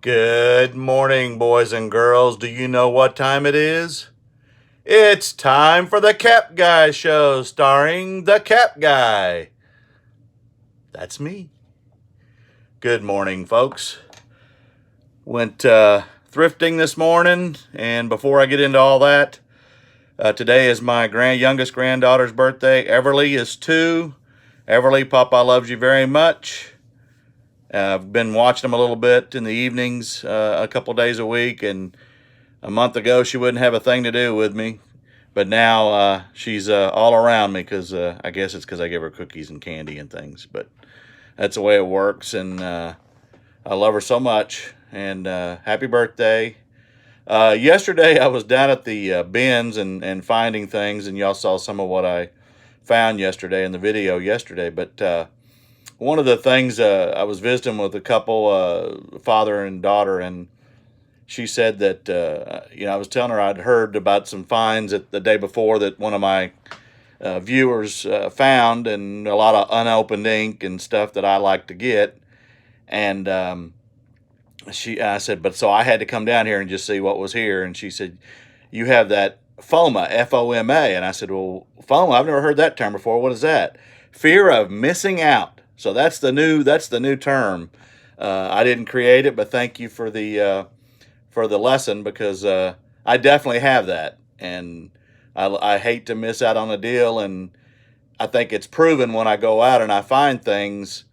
Good morning, boys and girls. Do you know what time it is? It's time for the Cap Guy Show, starring the Cap Guy. That's me. Good morning, folks. Went thrifting this morning, and before I get into all that, today is my youngest granddaughter's birthday. Everly is 2. Everly, Papa loves you very much. I've been watching them a little bit in the evenings, a couple days a week, and a month ago she wouldn't have a thing to do with me, but now she's all around me because I guess it's because I give her cookies and candy and things, but that's the way it works, and I love her so much, and happy birthday. Yesterday I was down at the bins and finding things, and y'all saw some of what I found yesterday in the video yesterday, but one of the things, I was visiting with a couple, father and daughter, and she said that, I was telling her I'd heard about some finds the day before that one of my viewers found, and a lot of unopened ink and stuff that I like to get. And I said, but so I had to come down here and just see what was here. And she said, you have that FOMA, F-O-M-A. And I said, well, FOMA, I've never heard that term before. What is that? Fear of missing out. So that's the new term. I didn't create it, but thank you for the lesson, because I definitely have that, and I hate to miss out on a deal. And I think it's proven when I go out and I find things,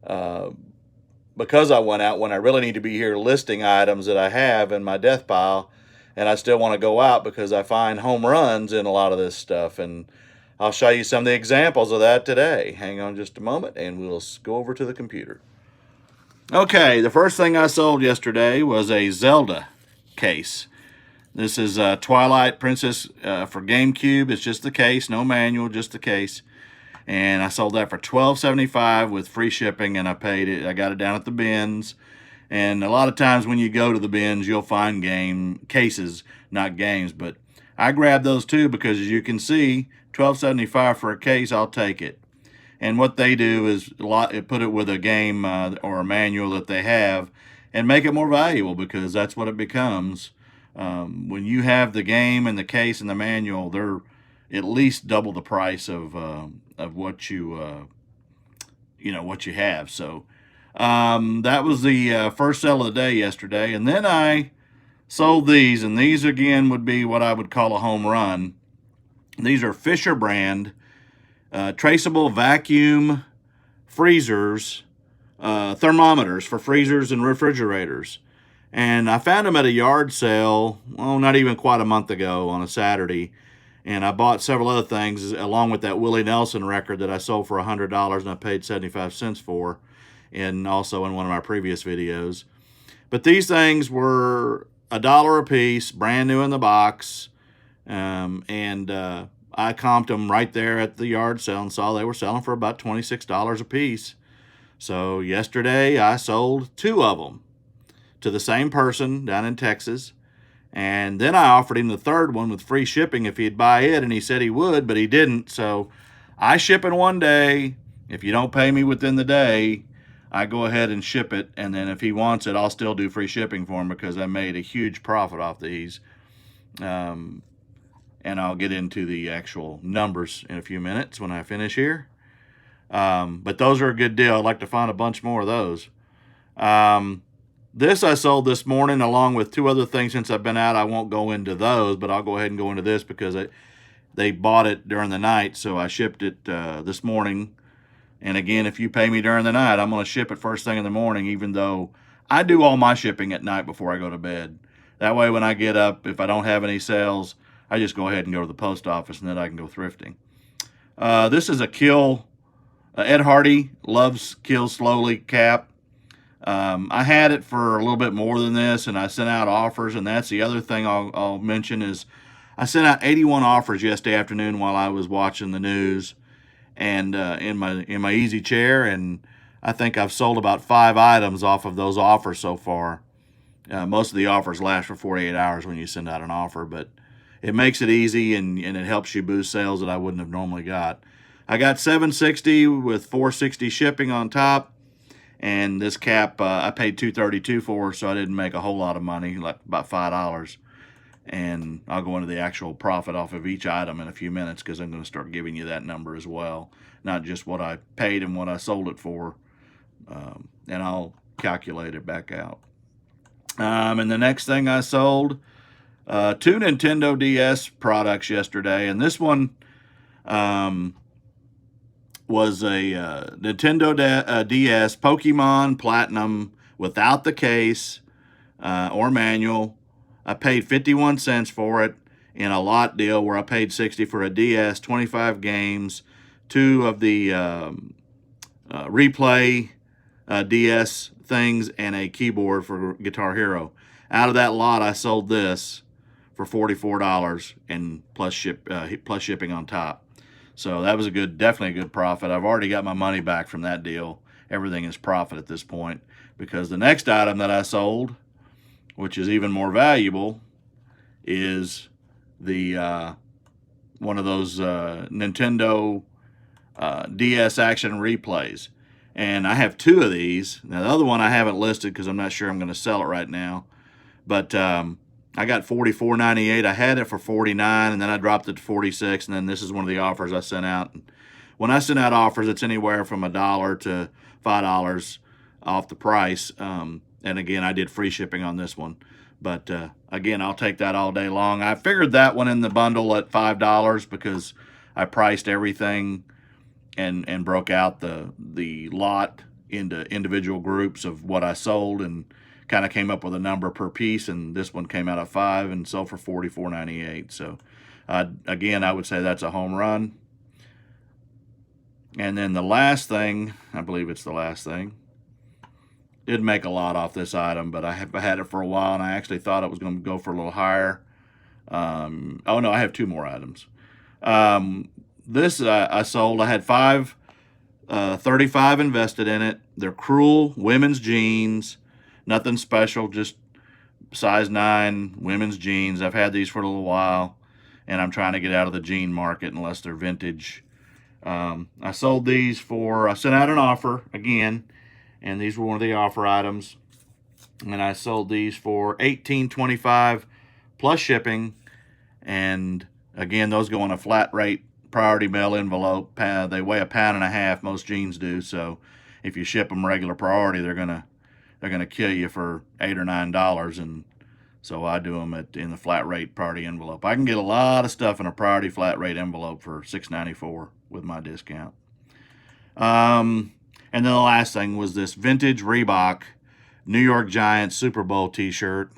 because I went out when I really need to be here listing items that I have in my death pile, and I still want to go out because I find home runs in a lot of this stuff. And I'll show you some of the examples of that today. Hang on just a moment, and we'll go over to the computer. Okay, the first thing I sold yesterday was a Zelda case. This is Twilight Princess for GameCube. It's just the case, no manual, just the case. And I sold that for $12.75 with free shipping, and I paid it. I got it down at the bins. And a lot of times when you go to the bins, you'll find game cases, not games. But I grabbed those too because, as you can see, $12.75 for a case, I'll take it. And what they do is put it with a game or a manual that they have and make it more valuable, because that's what it becomes. When you have the game and the case and the manual, they're at least double the price of what you what you have. So that was the first sale of the day yesterday. And then I sold these, and these again would be what I would call a home run. These are Fisher brand traceable vacuum freezers, thermometers for freezers and refrigerators. And I found them at a yard sale, not even quite a month ago, on a Saturday. And I bought several other things along with that Willie Nelson record that I sold for $100 and I paid 75 cents for, and also in one of my previous videos. But these things were $1 a piece, brand new in the box. I comped them right there at the yard sale and saw they were selling for about $26 a piece. So yesterday I sold 2 of them to the same person down in Texas. And then I offered him the third one with free shipping if he'd buy it, and he said he would, but he didn't. So I ship in one day. If you don't pay me within the day, I go ahead and ship it. And then if he wants it, I'll still do free shipping for him, because I made a huge profit off these. And I'll get into the actual numbers in a few minutes when I finish here. But those are a good deal. I'd like to find a bunch more of those. This I sold this morning along with 2 other things. Since I've been out, I won't go into those, but I'll go ahead and go into this because they bought it during the night, so I shipped it this morning. And again, if you pay me during the night, I'm going to ship it first thing in the morning, even though I do all my shipping at night before I go to bed. That way, when I get up, if I don't have any sales, I just go ahead and go to the post office, and then I can go thrifting. This is a Kill. Ed Hardy loves Kill Slowly cap. I had it for a little bit more than this, and I sent out offers. And that's the other thing I'll mention is I sent out 81 offers yesterday afternoon while I was watching the news, and in my easy chair. And I think I've sold about 5 items off of those offers so far. Most of the offers last for 48 hours when you send out an offer, but it makes it easy, and it helps you boost sales that I wouldn't have normally got. I got $760 with $460 shipping on top, And this cap I paid $2.32 for, so I didn't make a whole lot of money, like about $5. And I'll go into the actual profit off of each item in a few minutes, because I'm going to start giving you that number as well, not just what I paid and what I sold it for. And I'll calculate it back out. And the next thing I sold, 2 Nintendo DS products yesterday, and this one was a Nintendo DS Pokémon Platinum without the case or manual. I paid 51 cents for it in a lot deal where I paid 60 for a DS, 25 games, 2 of the replay DS things, and a keyboard for Guitar Hero. Out of that lot, I sold this for $44 and plus shipping on top. So that was definitely a good profit. I've already got my money back from that deal. Everything is profit at this point, because the next item that I sold, which is even more valuable, is the one of those Nintendo DS Action Replays. And I have 2 of these. Now, the other one I haven't listed because I'm not sure I'm going to sell it right now. But I got $44.98. I had it for $49, and then I dropped it to $46, and then this is one of the offers I sent out. When I send out offers, it's anywhere from $1 to $5 off the price. And again, I did free shipping on this one. But again, I'll take that all day long. I figured that one in the bundle at $5 because I priced everything and broke out the lot into individual groups of what I sold, and kind of came up with a number per piece, and this one came out at $5 and sold for $44.98. So again, I would say that's a home run. And then the last thing, I believe it's the last thing, didn't make a lot off this item, but I have had it for a while, and I actually thought it was going to go for a little higher. Oh no, I have 2 more items. This I sold. I had 35 invested in it. They're Cruel women's jeans. Nothing special, just size 9 women's jeans. I've had these for a little while, and I'm trying to get out of the jean market unless they're vintage. I sold these for, I sent out an offer again, and these were one of the offer items. And I sold these for $18.25 plus shipping. And again, those go on a flat rate priority mail envelope. They weigh 1.5 pounds, most jeans do. So if you ship them regular priority, they're gonna kill you for $8 or $9. And so I do them in the flat rate priority envelope. I can get a lot of stuff in a priority flat rate envelope for $6.94 with my discount. And then the last thing was this vintage Reebok New York Giants Super Bowl t-shirt.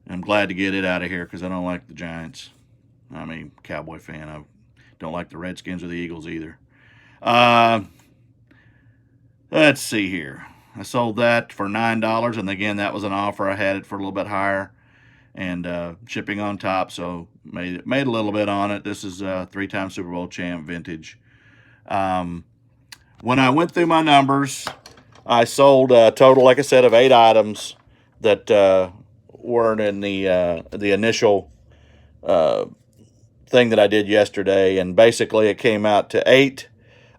I'm glad to get it out of here because I don't like the Giants. I'm a Cowboy fan. I don't like the Redskins or the Eagles either. Let's see here. I sold that for $9, and again, that was an offer. I had it for a little bit higher, and shipping on top, so made a little bit on it. This is a 3-time Super Bowl champ vintage. When I went through my numbers, I sold a total, like I said, of 8 items that weren't in the initial thing that I did yesterday, and basically it came out to 8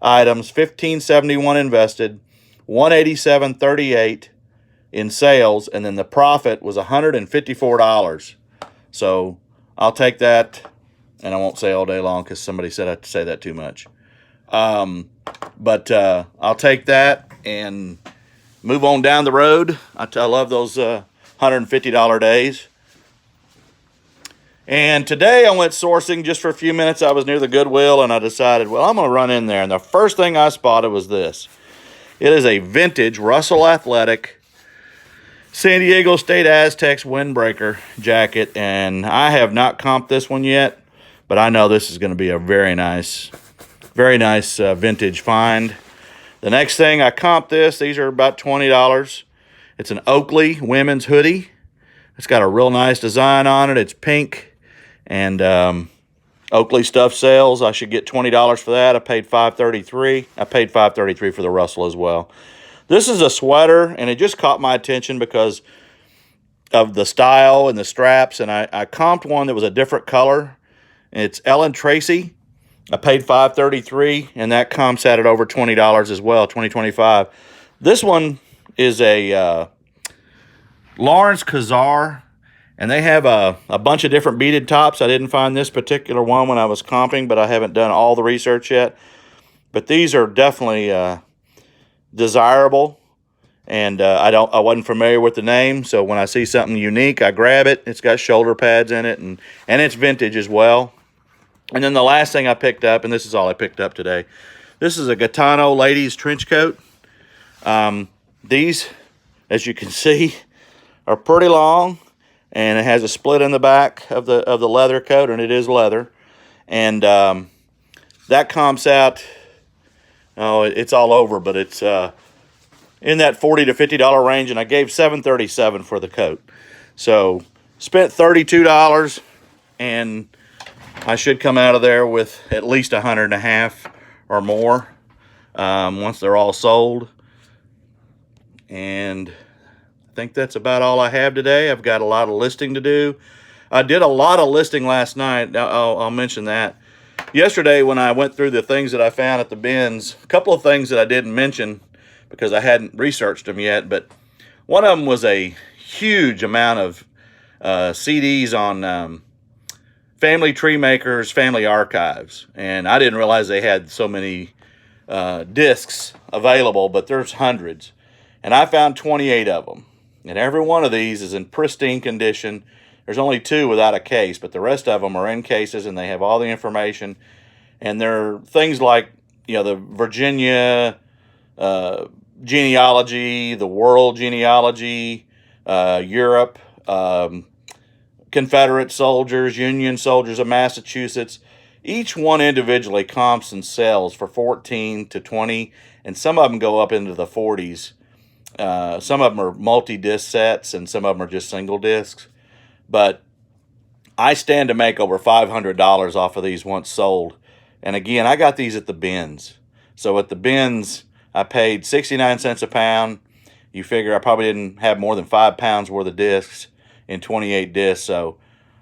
items, $15.71 invested, $187.38 in sales, and then the profit was $154. So I'll take that, and I won't say all day long because somebody said I had to say that too much. But I'll take that and move on down the road. I love those $150 days. And today I went sourcing just for a few minutes. I was near the Goodwill, and I decided, well, I'm going to run in there. And the first thing I spotted was this. It is a vintage Russell Athletic San Diego State Aztecs windbreaker jacket. And I have not comped this one yet, but I know this is going to be a very nice vintage find. The next thing, I comped this. These are about $20. It's an Oakley women's hoodie. It's got a real nice design on it. It's pink. And Oakley stuff sales. I should get $20 for that. I paid $5.33. I paid $5.33 for the Russell as well. This is a sweater, and it just caught my attention because of the style and the straps. And I comped one that was a different color. It's Ellen Tracy. I paid $5.33, and that comps at over $20 as well, $20.25. This one is a Lawrence Kazar, and they have a bunch of different beaded tops. I didn't find this particular one when I was comping, but I haven't done all the research yet. But these are definitely desirable, and I wasn't familiar with the name, so when I see something unique, I grab it. It's got shoulder pads in it, and it's vintage as well. And then the last thing I picked up, and this is all I picked up today, this is a Gaetano ladies trench coat. These, as you can see, are pretty long, and it has a split in the back of the leather coat, and it is leather. And that comps out, oh, it's all over, but it's in that $40 to $50 range, and I gave $7.37 for the coat. So spent $32, and I should come out of there with at least $150 or more once they're all sold. And I think that's about all I have today. I've got a lot of listing to do. I did a lot of listing last night. I'll mention that. Yesterday, when I went through the things that I found at the bins, a couple of things that I didn't mention because I hadn't researched them yet, but one of them was a huge amount of CDs on Family Tree Makers, Family Archives. And I didn't realize they had so many discs available, but there's hundreds. And I found 28 of them. And every one of these is in pristine condition. There's only 2 without a case, but the rest of them are in cases, and they have all the information. And they're things like, the Virginia genealogy, the world genealogy, Europe, Confederate soldiers, Union soldiers of Massachusetts. Each one individually comps and sells for 14 to 20, and some of them go up into the 40s. Some of them are multi-disc sets, and some of them are just single discs. But I stand to make over $500 off of these once sold. And again, I got these at the bins. So at the bins, I paid 69 cents a pound. You figure I probably didn't have more than 5 pounds worth of discs in 28 discs. So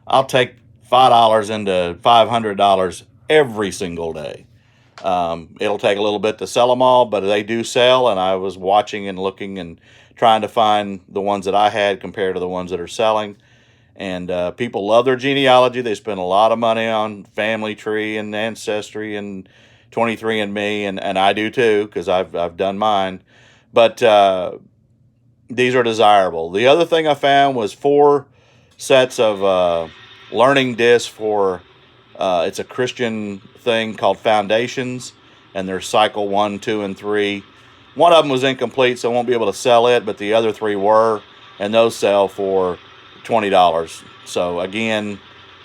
I'll take $5 into $500 every single day. It'll take a little bit to sell them all, but they do sell, and I was watching and looking and trying to find the ones that I had compared to the ones that are selling. And people love their genealogy. They spend a lot of money on Family Tree and Ancestry and 23andMe, and I do too, because I've done mine. But these are desirable. The other thing I found was 4 sets of learning discs for, it's a Christian thing called Foundations, and there's cycle 1, 2, and 3. One of them was incomplete, so I won't be able to sell it, but the other 3 were, and those sell for $20. So again,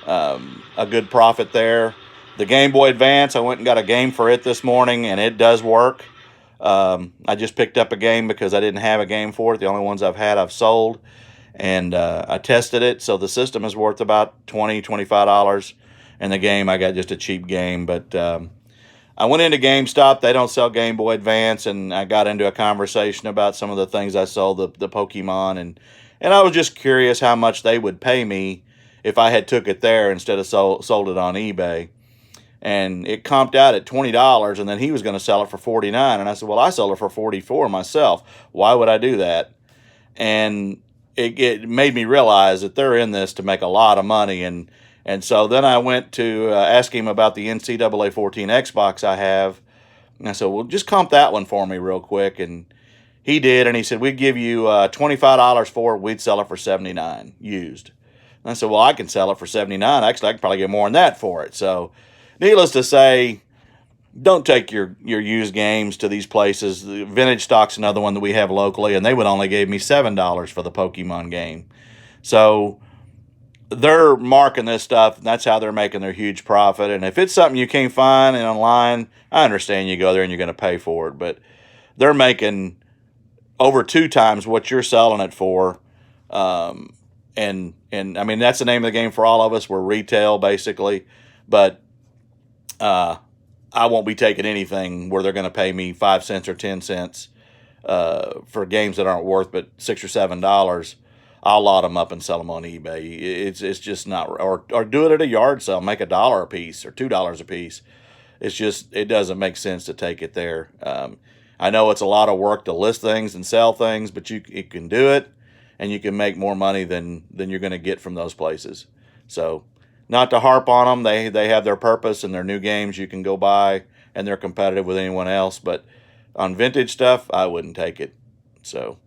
a good profit there. The Game Boy Advance, I went and got a game for it this morning, and it does work. I just picked up a game because I didn't have a game for it. The only ones I've had I've sold, and I tested it. So the system is worth about $20, $25, and the game, I got just a cheap game. But I went into GameStop. They don't sell Game Boy Advance, and I got into a conversation about some of the things I sold, the Pokemon, and I was just curious how much they would pay me if I had took it there instead of sold it on eBay. And it comped out at $20, and then he was going to sell it for $49. And I said, well, I sold it for $44 myself. Why would I do that? And it made me realize that they're in this to make a lot of money. And so then I went to ask him about the NCAA 14 Xbox I have. And I said, well, just comp that one for me real quick. And he did, and he said, we'd give you $25 for it. We'd sell it for $79 used. And I said, well, I can sell it for $79. Actually, I could probably get more than that for it. So needless to say, don't take your used games to these places. The Vintage Stock's another one that we have locally, and they would only give me $7 for the Pokemon game. So they're marking this stuff, and that's how they're making their huge profit. And if it's something you can't find online, I understand you go there and you're going to pay for it. But they're making over 2 times what you're selling it for. And I mean, that's the name of the game for all of us. We're retail, basically. But I won't be taking anything where they're going to pay me 5 cents or 10 cents for games that aren't worth but $6 or $7. I'll lot them up and sell them on eBay. It's just not, or do it at a yard sale, make $1 a piece or $2 a piece. It's just, it doesn't make sense to take it there. I know it's a lot of work to list things and sell things, but you can do it, and you can make more money than you're going to get from those places. So, not to harp on them, they have their purpose, and their new games you can go buy, and they're competitive with anyone else. But on vintage stuff, I wouldn't take it. So,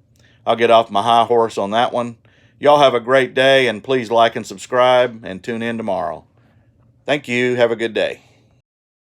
I'll get off my high horse on that one. Y'all have a great day, and please like and subscribe, and tune in tomorrow. Thank you. Have a good day.